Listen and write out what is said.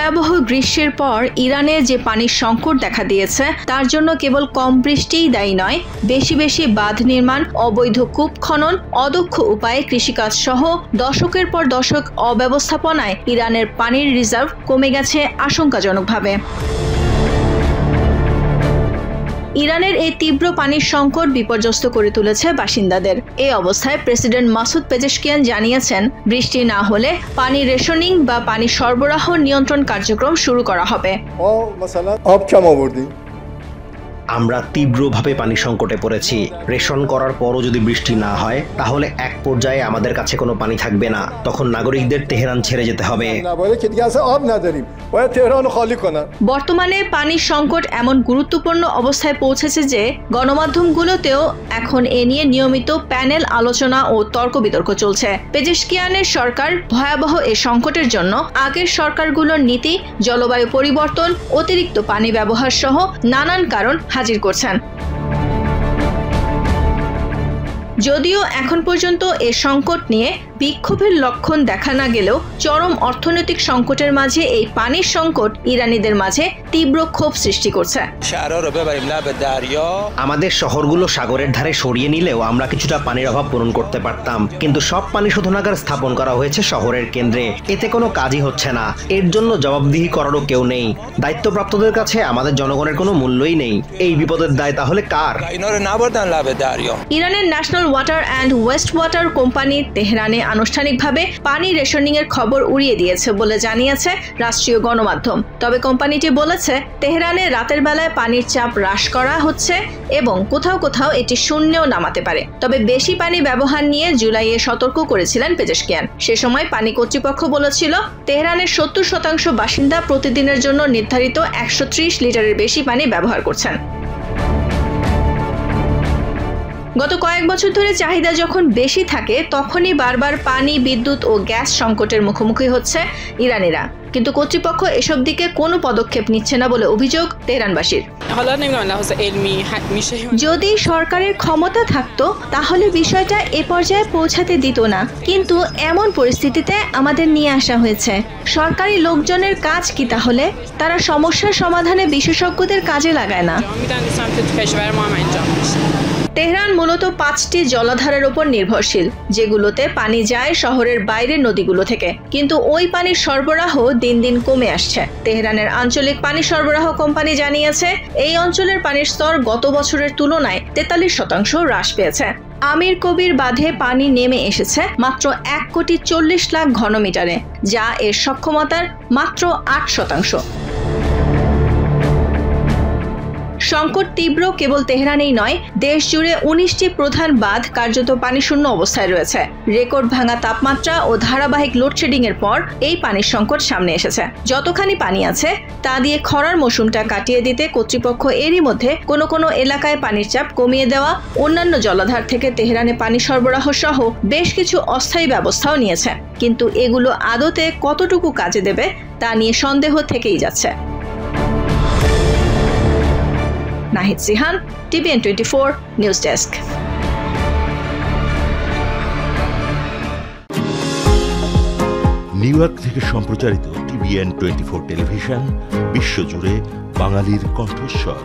ভয়াবহ গ্রীষ্মের পর ইরানে যে পানির সংকট দেখা দিয়েছে তার জন্য কেবল কম বৃষ্টিই দায়ী নয়, বেশি বেশি বাঁধ নির্মাণ, অবৈধ কূপ খনন, অদক্ষ উপায়ে কৃষিকাজ সহ দশকের পর দশক অব্যবস্থাপনায় ইরানের পানির রিজার্ভ কমে গেছে আশঙ্কাজনকভাবে। ইরানের এই তীব্র পানির সংকট বিপর্যস্ত করে তুলেছে বাসিন্দাদের। এই অবস্থায় প্রেসিডেন্ট মাসুদ পেজেশকিয়ান জানিয়েছেন, বৃষ্টি না হলে পানি রেশনিং বা পানি সরবরাহ নিয়ন্ত্রণ কার্যক্রম শুরু করা হবে। আমরা তীব্রভাবে পানি সংকটে পড়েছি। রেশন করার পরও যদি বৃষ্টি না হয় তাহলে এক পর্যায়ে আমাদের কাছে কোনো পানি থাকবে না। তখন নাগরিকদের তেহরান ছেড়ে যেতে হবে। বর্তমানে পানির সংকট এমন গুরুত্বপূর্ণ অবস্থায় পৌঁছেছে যে গণমাধ্যমগুলোতেও এখন এ নিয়ে নিয়মিত প্যানেল আলোচনা ও তর্ক বিতর্ক চলছে। পেজেশকিয়ানের সরকার ভয়াবহ এ সংকটের জন্য আগের সরকারগুলোর নীতি, জলবায়ু পরিবর্তন, অতিরিক্ত পানি ব্যবহার সহ নানান কারণ হাজির করছেন। যদিও এখন পর্যন্ত এ সংকট নিয়ে বিক্ষোভের লক্ষণ দেখা না গেলেও চরম অর্থনৈতিক সংকটের মাঝে এই পানির সংকট ইরানিদের মাঝে তীব্র ক্ষোভ সৃষ্টি করছে। আমাদের শহরগুলো সাগরের ধারে সরিয়ে নিলেও আমরা কিছুটা পানির অভাব পূরণ করতে পারতাম, কিন্তু সব পানি শোধনাগার স্থাপন করা হয়েছে শহরের কেন্দ্রে। এতে কোনো কাজই হচ্ছে না। এর জন্য জবাবদিহি করারও কেউ নেই। দায়িত্বপ্রাপ্তদের কাছে আমাদের জনগণের কোনো মূল্যই নেই। এই বিপদের দায় তাহলে কার? ইরানের national water and waste water company তেহরানে আনুষ্ঠানিকভাবে পানি রেশনিং এর খবর উড়িয়ে দিয়েছে বলে জানিয়েছে রাষ্ট্রীয় গণমাধ্যম। তবে কোম্পানিটি বলেছে, তেহরানে রাতের বেলায় পানির চাপ হ্রাস করা হচ্ছে এবং কোথাও কোথাও এটি শূন্যেও নামাতে পারে। তবে বেশি পানি ব্যবহার নিয়ে জুলাইয়ে সতর্ক করেছিলেন পেজেশকিয়ান। সে সময় পানি কর্তৃপক্ষ বলেছিল, তেহরানের 70% বাসিন্দা প্রতিদিনের জন্য নির্ধারিত 130 লিটারের বেশি পানি ব্যবহার করছেন। গত কয়েক বছর ধরে চাহিদা যখন বেশি থাকে তখনই বারবার পানি, বিদ্যুৎ ও গ্যাস সংকটের মুখোমুখি হচ্ছে ইরানিরা। কিন্তু কর্তৃপক্ষ এসব দিকে কোনো পদক্ষেপ নিচ্ছে না বলে অভিযোগ তেহরানবাসীর। যদি সরকারের ক্ষমতা থাকতো তাহলে বিষয়টা এ পর্যায়ে পৌঁছাতে দিত না, কিন্তু এমন পরিস্থিতিতে আমাদের নিয়ে আসা হয়েছে। সরকারি লোকজনের কাজ কি তাহলে? তারা সমস্যার সমাধানে বিশেষজ্ঞদের কাজে লাগায় না। তেহরান মূলত 5টি জলাধারের উপর নির্ভরশীল, যেগুলোতে পানি যায় শহরের বাইরের নদীগুলো থেকে, কিন্তু ওই পানির সরবরাহ দিন দিন কমে আসছে। তেহরানের আঞ্চলিক পানি সরবরাহ কোম্পানি জানিয়েছে, এই অঞ্চলের পানির স্তর গত বছরের তুলনায় 43% হ্রাস পেয়েছে। আমির কবির বাঁধে পানি নেমে এসেছে মাত্র 1,40,00,000 ঘনমিটারে, যা এর সক্ষমতার মাত্র 8%। সংকট তীব্র কেবল তেহরানেই নয়, দেশ জুড়ে 19টি প্রধান বাঁধ কার্যত পানিশূন্য অবস্থায় রয়েছে। রেকর্ড ভাঙা তাপমাত্রা ও ধারাবাহিক লোডশেডিং এর পর এই পানির সংকট সামনে এসেছে। যতখানি পানি আছে তা দিয়ে খরার মৌসুমটা কাটিয়ে দিতে কর্তৃপক্ষ এরই মধ্যে কোনো এলাকায় পানির চাপ কমিয়ে দেওয়া, অন্যান্য জলাধার থেকে তেহরানে পানি সরবরাহ সহ বেশ কিছু অস্থায়ী ব্যবস্থাও নিয়েছে। কিন্তু এগুলো আদতে কতটুকু কাজে দেবে তা নিয়ে সন্দেহ থেকেই যাচ্ছে। Nahid Sihan, TVN 24 news desk. New York থেকে সম্প্রচারিত TVN 24 টেলিভিশন বিশ্বজুড়ে বাঙালির কণ্ঠস্বর।